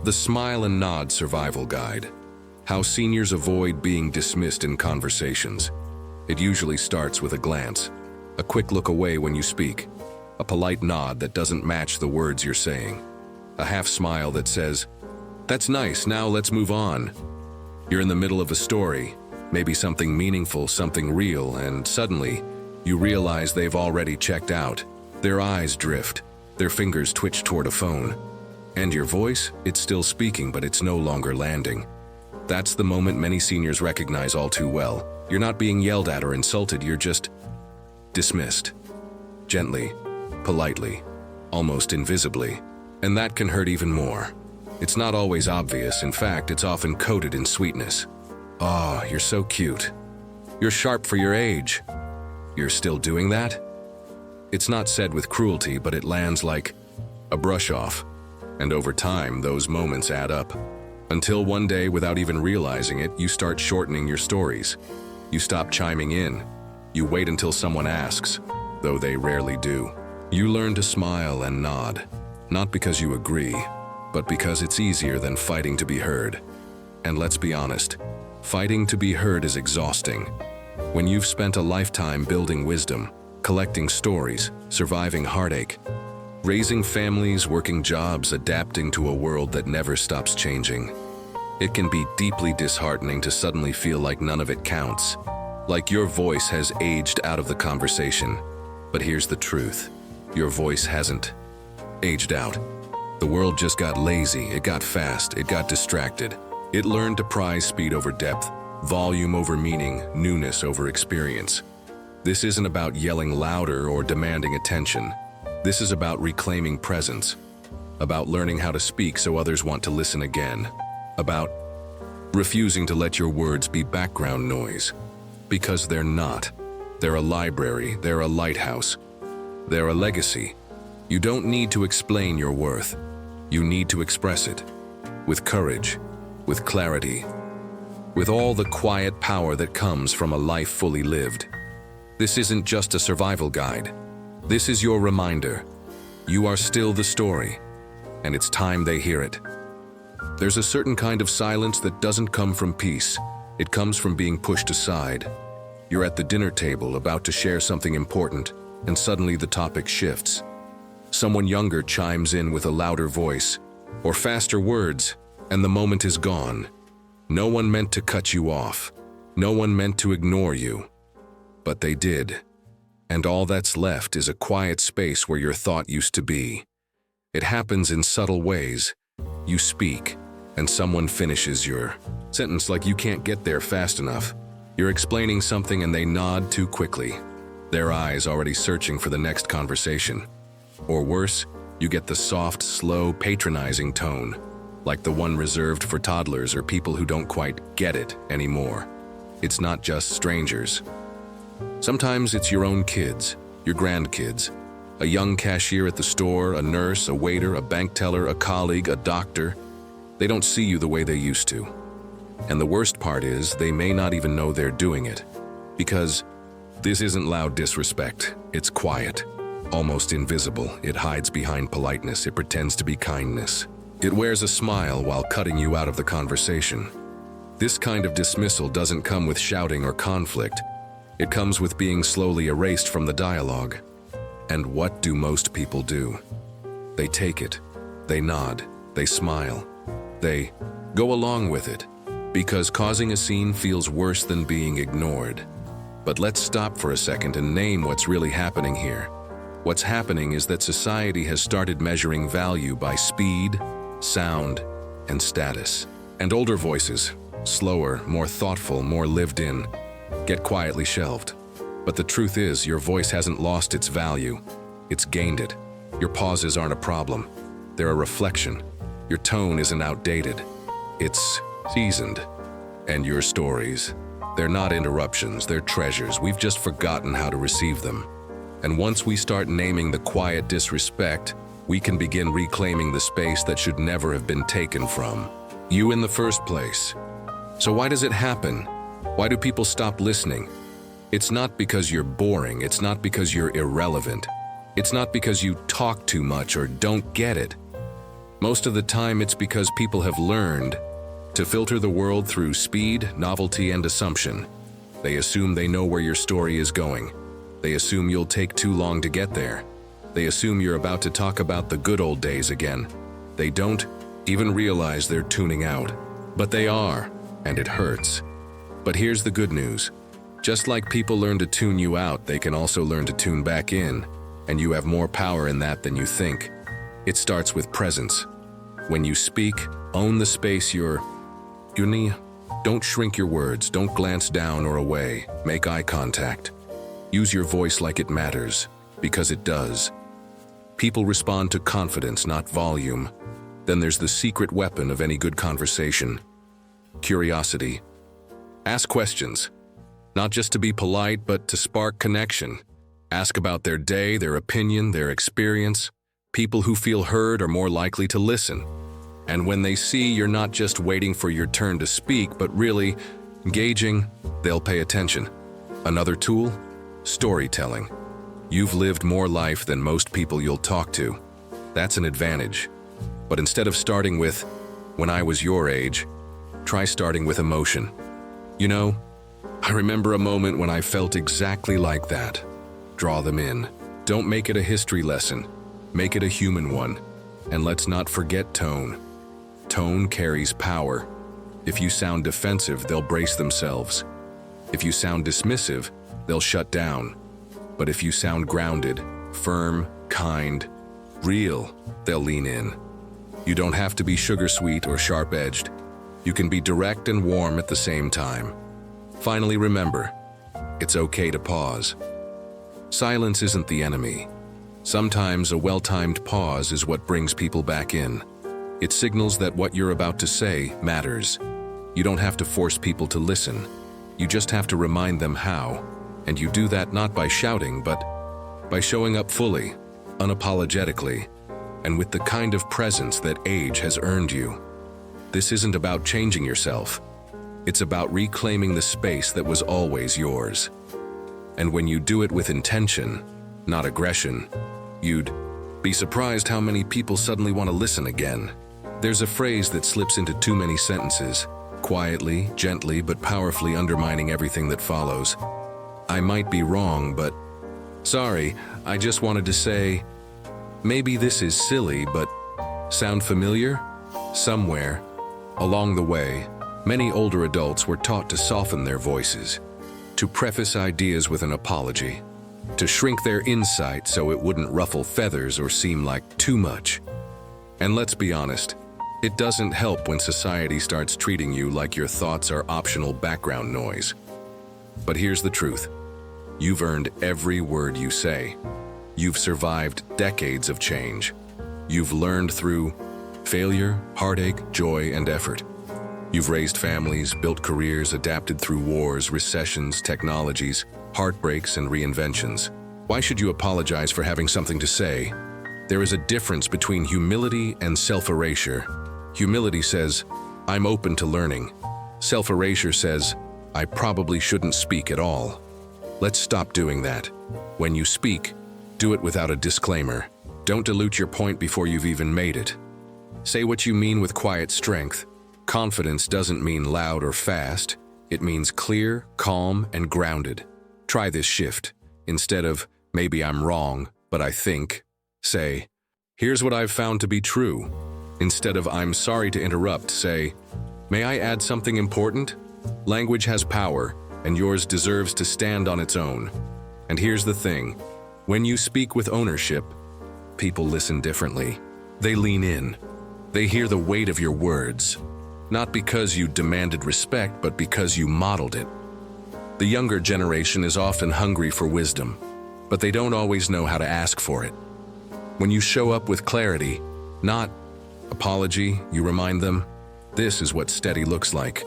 The Smile and Nod Survival Guide. How seniors avoid being dismissed in conversations. It usually starts with a glance, a quick look away when you speak, a polite nod that doesn't match the words you're saying, a half smile that says, "That's nice, now let's move on." You're in the middle of a story, maybe something meaningful, something real, and suddenly, you realize they've already checked out. Their eyes drift, their fingers twitch toward a phone. And your voice, it's still speaking, but it's no longer landing. That's the moment many seniors recognize all too well. You're not being yelled at or insulted, you're just dismissed. Gently, politely, almost invisibly. And that can hurt even more. It's not always obvious, in fact, it's often coated in sweetness. "Oh, you're so cute. You're sharp for your age. You're still doing that?" It's not said with cruelty, but it lands like a brush off. And over time, those moments add up. Until one day, without even realizing it, you start shortening your stories. You stop chiming in. You wait until someone asks, though they rarely do. You learn to smile and nod, not because you agree, but because it's easier than fighting to be heard. And let's be honest, fighting to be heard is exhausting. When you've spent a lifetime building wisdom, collecting stories, surviving heartache, raising families, working jobs, adapting to a world that never stops changing, it can be deeply disheartening to suddenly feel like none of it counts, like your voice has aged out of the conversation. But here's the truth, your voice hasn't aged out. The world just got lazy, it got fast, it got distracted. It learned to prize speed over depth, volume over meaning, newness over experience. This isn't about yelling louder or demanding attention. This is about reclaiming presence, about learning how to speak so others want to listen again, about refusing to let your words be background noise. Because they're not. They're a library, they're a lighthouse, they're a legacy. You don't need to explain your worth. You need to express it. With courage, with clarity, with all the quiet power that comes from a life fully lived. This isn't just a survival guide. This is your reminder. You are still the story, and it's time they hear it. There's a certain kind of silence that doesn't come from peace. It comes from being pushed aside. You're at the dinner table about to share something important, and suddenly the topic shifts. Someone younger chimes in with a louder voice, or faster words, and the moment is gone. No one meant to cut you off. No one meant to ignore you. But they did. And all that's left is a quiet space where your thought used to be. It happens in subtle ways. You speak, and someone finishes your sentence like you can't get there fast enough. You're explaining something and they nod too quickly, their eyes already searching for the next conversation. Or worse, you get the soft, slow, patronizing tone, like the one reserved for toddlers or people who don't quite get it anymore. It's not just strangers. Sometimes it's your own kids, your grandkids, a young cashier at the store, a nurse, a waiter, a bank teller, a colleague, a doctor. They don't see you the way they used to. And the worst part is, they may not even know they're doing it. Because this isn't loud disrespect, it's quiet, almost invisible. It hides behind politeness, it pretends to be kindness. It wears a smile while cutting you out of the conversation. This kind of dismissal doesn't come with shouting or conflict. It comes with being slowly erased from the dialogue. And what do most people do? They take it, they nod, they smile, they go along with it, because causing a scene feels worse than being ignored. But let's stop for a second and name what's really happening here. What's happening is that society has started measuring value by speed, sound, and status. And older voices, slower, more thoughtful, more lived in, get quietly shelved. But the truth is, your voice hasn't lost its value. It's gained it. Your pauses aren't a problem. They're a reflection. Your tone isn't outdated. It's seasoned. And your stories, they're not interruptions, they're treasures. We've just forgotten how to receive them. And once we start naming the quiet disrespect, we can begin reclaiming the space that should never have been taken from you in the first place. So why does it happen? Why do people stop listening? It's not because you're boring, it's not because you're irrelevant. It's not because you talk too much or don't get it. Most of the time it's because people have learned to filter the world through speed, novelty, and assumption. They assume they know where your story is going. They assume you'll take too long to get there. They assume you're about to talk about the good old days again. They don't even realize they're tuning out. But they are, and it hurts. But here's the good news. Just like people learn to tune you out, they can also learn to tune back in, and you have more power in that than you think. It starts with presence. When you speak, own the space you're in. Don't shrink your words, don't glance down or away, make eye contact. Use your voice like it matters, because it does. People respond to confidence, not volume. Then there's the secret weapon of any good conversation: curiosity. Ask questions, not just to be polite, but to spark connection. Ask about their day, their opinion, their experience. People who feel heard are more likely to listen. And when they see you're not just waiting for your turn to speak, but really engaging, they'll pay attention. Another tool? Storytelling. You've lived more life than most people you'll talk to. That's an advantage. But instead of starting with, "When I was your age," try starting with emotion. You know, I remember a moment when I felt exactly like that. Draw them in. Don't make it a history lesson. Make it a human one. And let's not forget tone. Tone carries power. If you sound defensive, they'll brace themselves. If you sound dismissive, they'll shut down. But if you sound grounded, firm, kind, real, they'll lean in. You don't have to be sugar-sweet or sharp-edged. You can be direct and warm at the same time. Finally, remember, it's okay to pause. Silence isn't the enemy. Sometimes a well-timed pause is what brings people back in. It signals that what you're about to say matters. You don't have to force people to listen. You just have to remind them how. And you do that not by shouting, but by showing up fully, unapologetically, and with the kind of presence that age has earned you. This isn't about changing yourself. It's about reclaiming the space that was always yours. And when you do it with intention, not aggression, you'd be surprised how many people suddenly want to listen again. There's a phrase that slips into too many sentences, quietly, gently, but powerfully undermining everything that follows. "I might be wrong, but..." "Sorry, I just wanted to say..." "Maybe this is silly, but..." Sound familiar? Somewhere, along the way, many older adults were taught to soften their voices, to preface ideas with an apology, to shrink their insight so it wouldn't ruffle feathers or seem like too much. And let's be honest, it doesn't help when society starts treating you like your thoughts are optional background noise. But here's the truth. You've earned every word you say. You've survived decades of change. You've learned through failure, heartache, joy, and effort. You've raised families, built careers, adapted through wars, recessions, technologies, heartbreaks, and reinventions. Why should you apologize for having something to say? There is a difference between humility and self-erasure. Humility says, "I'm open to learning." Self-erasure says, "I probably shouldn't speak at all." Let's stop doing that. When you speak, do it without a disclaimer. Don't dilute your point before you've even made it. Say what you mean with quiet strength. Confidence doesn't mean loud or fast. It means clear, calm, and grounded. Try this shift. Instead of, "Maybe I'm wrong, but I think," say, "Here's what I've found to be true." Instead of, "I'm sorry to interrupt," say, "May I add something important?" Language has power, and yours deserves to stand on its own. And here's the thing. When you speak with ownership, people listen differently. They lean in. They hear the weight of your words. Not because you demanded respect, but because you modeled it. The younger generation is often hungry for wisdom, but they don't always know how to ask for it. When you show up with clarity, not apology, you remind them, this is what steady looks like.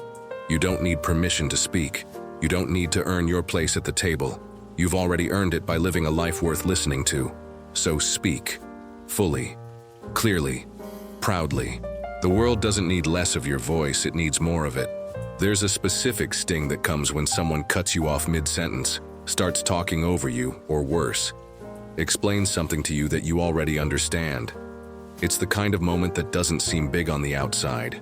You don't need permission to speak. You don't need to earn your place at the table. You've already earned it by living a life worth listening to. So speak, fully, clearly, proudly. The world doesn't need less of your voice, it needs more of it. There's a specific sting that comes when someone cuts you off mid-sentence, starts talking over you, or worse, explains something to you that you already understand. It's the kind of moment that doesn't seem big on the outside,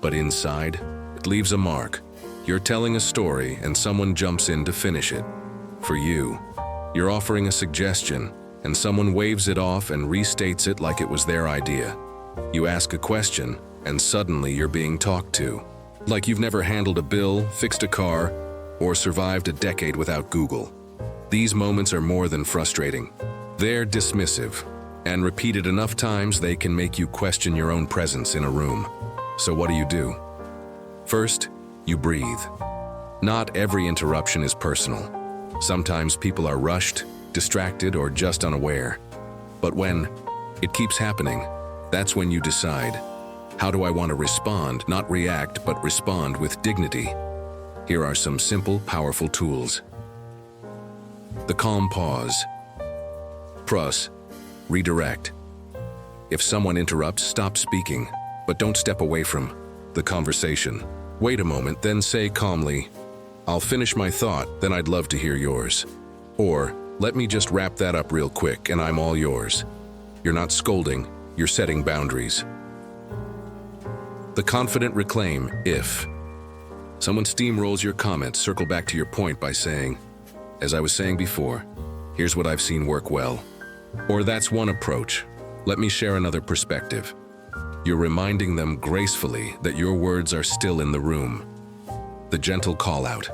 but inside, it leaves a mark. You're telling a story and someone jumps in to finish it. For you, you're offering a suggestion and someone waves it off and restates it like it was their idea. You ask a question and suddenly you're being talked to. Like you've never handled a bill, fixed a car, or survived a decade without Google. These moments are more than frustrating. They're dismissive, and repeated enough times they can make you question your own presence in a room. So what do? First, you breathe. Not every interruption is personal. Sometimes people are rushed, distracted, or just unaware. But when it keeps happening, that's when you decide, how do I want to respond, not react, but respond with dignity? Here are some simple, powerful tools. The calm pause. Plus, redirect. If someone interrupts, stop speaking, but don't step away from the conversation. Wait a moment, then say calmly, I'll finish my thought, then I'd love to hear yours. Or, let me just wrap that up real quick and I'm all yours. You're not scolding, you're setting boundaries. The confident reclaim. If someone steamrolls your comments, circle back to your point by saying, as I was saying before, here's what I've seen work well. Or that's one approach. Let me share another perspective. You're reminding them gracefully that your words are still in the room. The gentle call-out.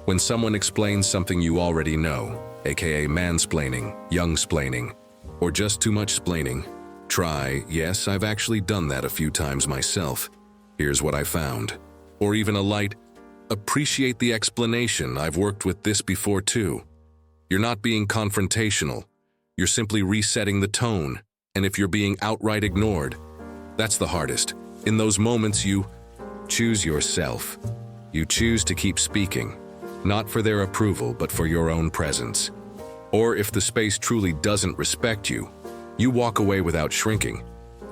When someone explains something you already know, aka mansplaining, young-splaining, or just too much splaining, try, yes, I've actually done that a few times myself. Here's what I found. Or even a light, appreciate the explanation, I've worked with this before too. You're not being confrontational. You're simply resetting the tone. And if you're being outright ignored, that's the hardest. In those moments, you choose yourself. You choose to keep speaking, not for their approval, but for your own presence. Or if the space truly doesn't respect you, you walk away without shrinking,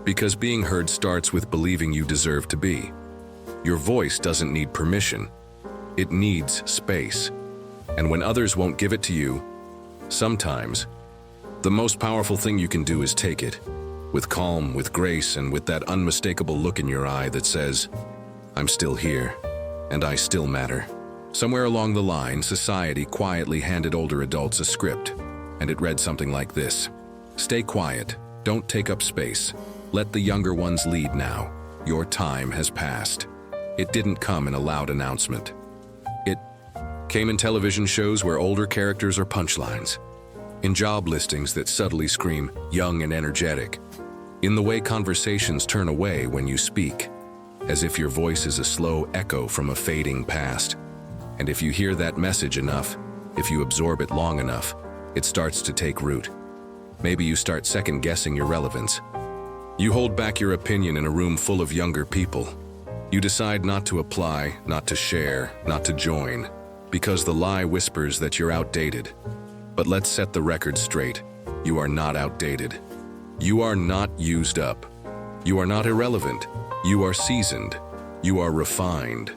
because being heard starts with believing you deserve to be. Your voice doesn't need permission. It needs space. And when others won't give it to you, sometimes, the most powerful thing you can do is take it, with calm, with grace, and with that unmistakable look in your eye that says, I'm still here, and I still matter. Somewhere along the line, society quietly handed older adults a script, and it read something like this. Stay quiet, don't take up space. Let the younger ones lead now. Your time has passed. It didn't come in a loud announcement. It came in television shows where older characters are punchlines, in job listings that subtly scream young and energetic, in the way conversations turn away when you speak, as if your voice is a slow echo from a fading past. And if you hear that message enough, if you absorb it long enough, it starts to take root. Maybe you start second-guessing your relevance. You hold back your opinion in a room full of younger people. You decide not to apply, not to share, not to join, because the lie whispers that you're outdated. But let's set the record straight. You are not outdated. You are not used up. You are not irrelevant. You are seasoned. You are refined.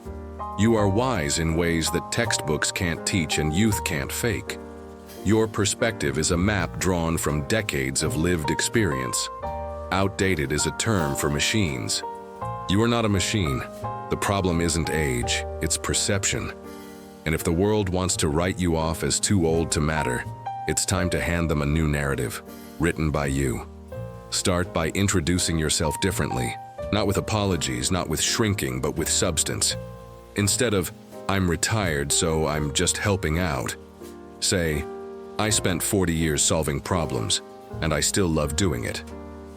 You are wise in ways that textbooks can't teach and youth can't fake. Your perspective is a map drawn from decades of lived experience. Outdated is a term for machines. You are not a machine. The problem isn't age, it's perception. And if the world wants to write you off as too old to matter, it's time to hand them a new narrative, written by you. Start by introducing yourself differently, not with apologies, not with shrinking, but with substance. Instead of, I'm retired, so I'm just helping out, say, I spent 40 years solving problems, and I still love doing it.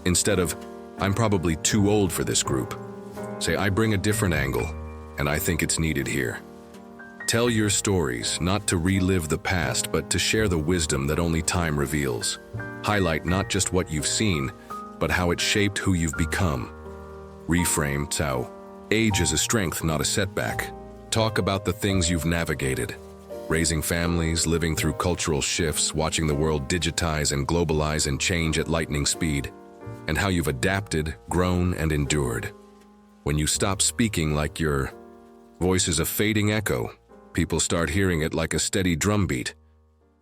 Instead of, I'm probably too old for this group, say, I bring a different angle, and I think it's needed here. Tell your stories, not to relive the past, but to share the wisdom that only time reveals. Highlight not just what you've seen, but how it shaped who you've become. Reframe, Tao. Age is a strength, not a setback. Talk about the things you've navigated. Raising families, living through cultural shifts, watching the world digitize and globalize and change at lightning speed, and how you've adapted, grown, and endured. When you stop speaking like your voice is a fading echo, people start hearing it like a steady drumbeat.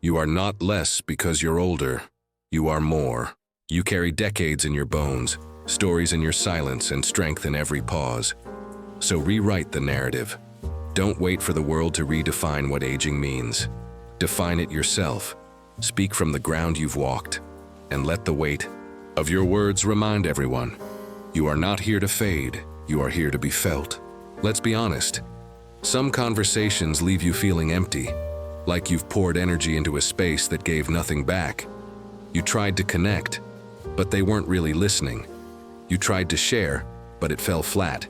You are not less because you're older. You are more. You carry decades in your bones, stories in your silence, and strength in every pause. So rewrite the narrative. Don't wait for the world to redefine what aging means. Define it yourself. Speak from the ground you've walked, and let the weight of your words remind everyone. You are not here to fade, you are here to be felt. Let's be honest. Some conversations leave you feeling empty, like you've poured energy into a space that gave nothing back. You tried to connect, but they weren't really listening. You tried to share, but it fell flat.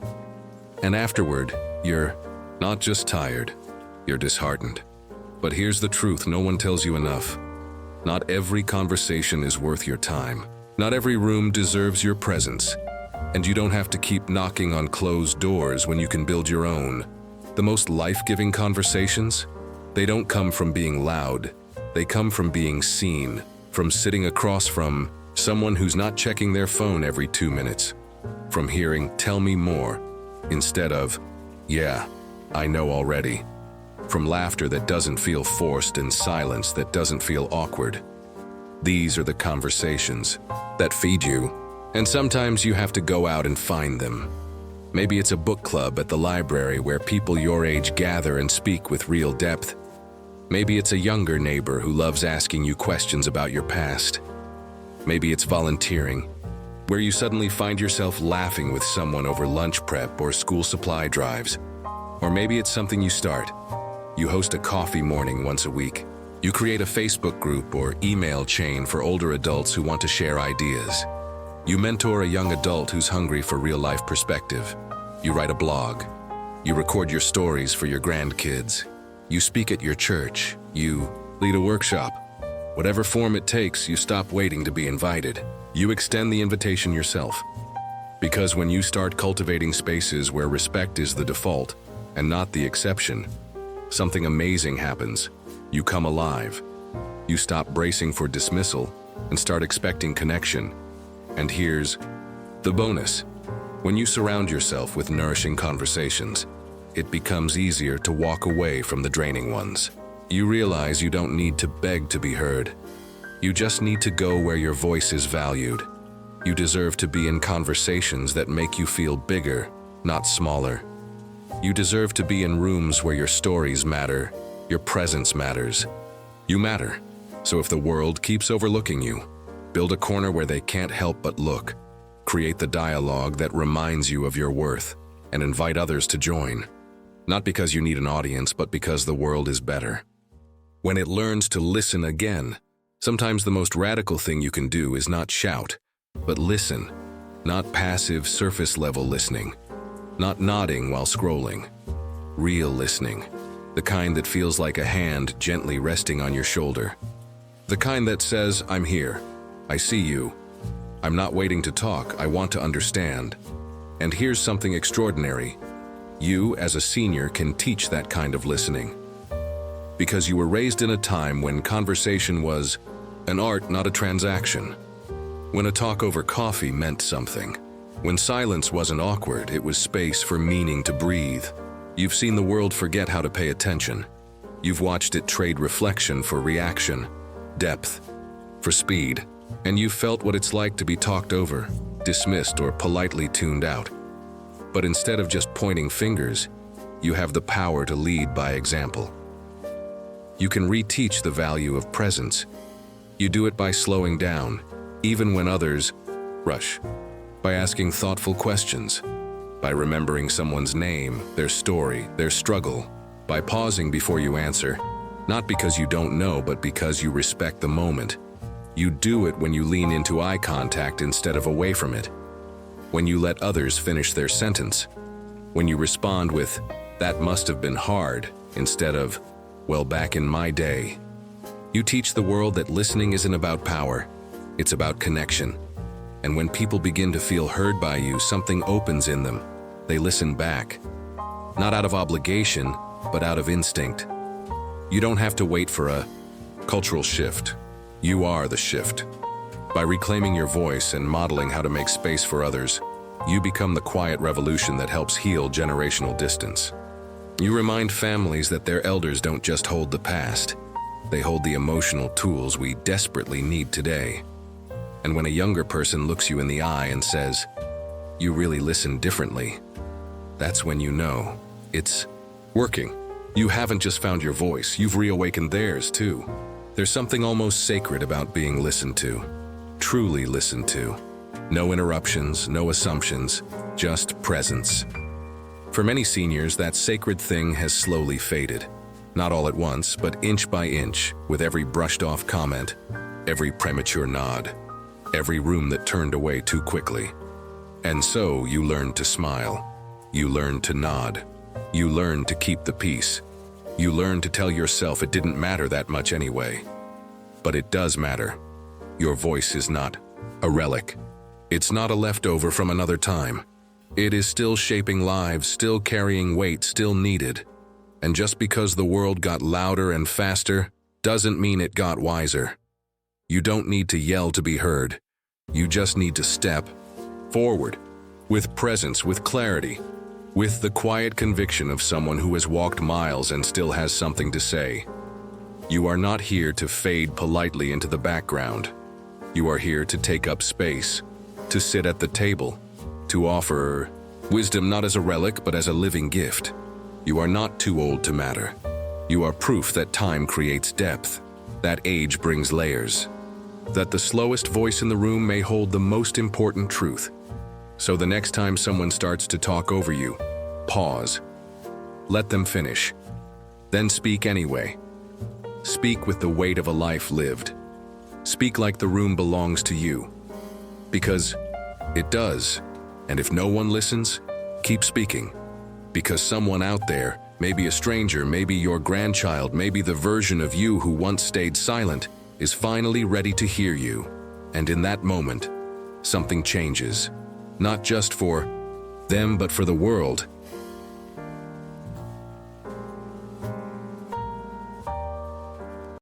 And afterward, you're not just tired, you're disheartened. But here's the truth no one tells you enough. Not every conversation is worth your time. Not every room deserves your presence. And you don't have to keep knocking on closed doors when you can build your own. The most life-giving conversations? They don't come from being loud. They come from being seen, from sitting across from someone who's not checking their phone every 2 minutes, from hearing, "Tell me more," instead of, "Yeah, I know already," from laughter that doesn't feel forced and silence that doesn't feel awkward. These are the conversations that feed you, and sometimes you have to go out and find them. Maybe it's a book club at the library where people your age gather and speak with real depth. Maybe it's a younger neighbor who loves asking you questions about your past. Maybe it's volunteering, where you suddenly find yourself laughing with someone over lunch prep or school supply drives. Or maybe it's something you start. You host a coffee morning once a week. You create a Facebook group or email chain for older adults who want to share ideas. You mentor a young adult who's hungry for real-life perspective. You write a blog. You record your stories for your grandkids. You speak at your church. You lead a workshop. Whatever form it takes, you stop waiting to be invited. You extend the invitation yourself. Because when you start cultivating spaces where respect is the default and not the exception, something amazing happens. You come alive. You stop bracing for dismissal and start expecting connection. And here's the bonus. When you surround yourself with nourishing conversations, it becomes easier to walk away from the draining ones. You realize you don't need to beg to be heard. You just need to go where your voice is valued. You deserve to be in conversations that make you feel bigger, not smaller. You deserve to be in rooms where your stories matter, your presence matters. You matter. So if the world keeps overlooking you, build a corner where they can't help but look. Create the dialogue that reminds you of your worth, and invite others to join. Not because you need an audience, but because the world is better. When it learns to listen again, sometimes the most radical thing you can do is not shout, but listen. Not passive, surface-level listening. Not nodding while scrolling. Real listening. The kind that feels like a hand gently resting on your shoulder. The kind that says, "I'm here. I see you. I'm not waiting to talk, I want to understand." And here's something extraordinary. You, as a senior, can teach that kind of listening. Because you were raised in a time when conversation was an art, not a transaction. When a talk over coffee meant something. When silence wasn't awkward, it was space for meaning to breathe. You've seen the world forget how to pay attention. You've watched it trade reflection for reaction, depth for speed, and you've felt what it's like to be talked over, dismissed, or politely tuned out. But instead of just pointing fingers, you have the power to lead by example. You can reteach the value of presence. You do it by slowing down, even when others rush, by asking thoughtful questions, by remembering someone's name, their story, their struggle, by pausing before you answer, not because you don't know, but because you respect the moment. You do it when you lean into eye contact instead of away from it, when you let others finish their sentence, when you respond with, "That must have been hard," instead of, "Well, back in my day." You teach the world that listening isn't about power, it's about connection. And when people begin to feel heard by you, something opens in them. They listen back. Not out of obligation, but out of instinct. You don't have to wait for a cultural shift. You are the shift. By reclaiming your voice and modeling how to make space for others, you become the quiet revolution that helps heal generational distance. You remind families that their elders don't just hold the past, they hold the emotional tools we desperately need today. And when a younger person looks you in the eye and says, "You really listen differently," that's when you know it's working. You haven't just found your voice, you've reawakened theirs too. There's something almost sacred about being listened to, truly listened to. No interruptions, no assumptions, just presence. For many seniors, that sacred thing has slowly faded. Not all at once, but inch by inch, with every brushed-off comment, every premature nod, every room that turned away too quickly. And so you learn to smile. You learn to nod. You learn to keep the peace. You learn to tell yourself it didn't matter that much anyway. But it does matter. Your voice is not a relic. It's not a leftover from another time. It is still shaping lives, still carrying weight, still needed. And just because the world got louder and faster doesn't mean it got wiser. You don't need to yell to be heard. You just need to step forward with presence, with clarity, with the quiet conviction of someone who has walked miles and still has something to say. You are not here to fade politely into the background. You are here to take up space, to sit at the table, to offer wisdom not as a relic but as a living gift. You are not too old to matter. You are proof that time creates depth, that age brings layers, that the slowest voice in the room may hold the most important truth. So the next time someone starts to talk over you, pause. Let them finish. Then speak anyway. Speak with the weight of a life lived. Speak like the room belongs to you. Because it does. And if no one listens, keep speaking. Because someone out there, maybe a stranger, maybe your grandchild, maybe the version of you who once stayed silent, is finally ready to hear you. And in that moment, something changes. Not just for them, but for the world.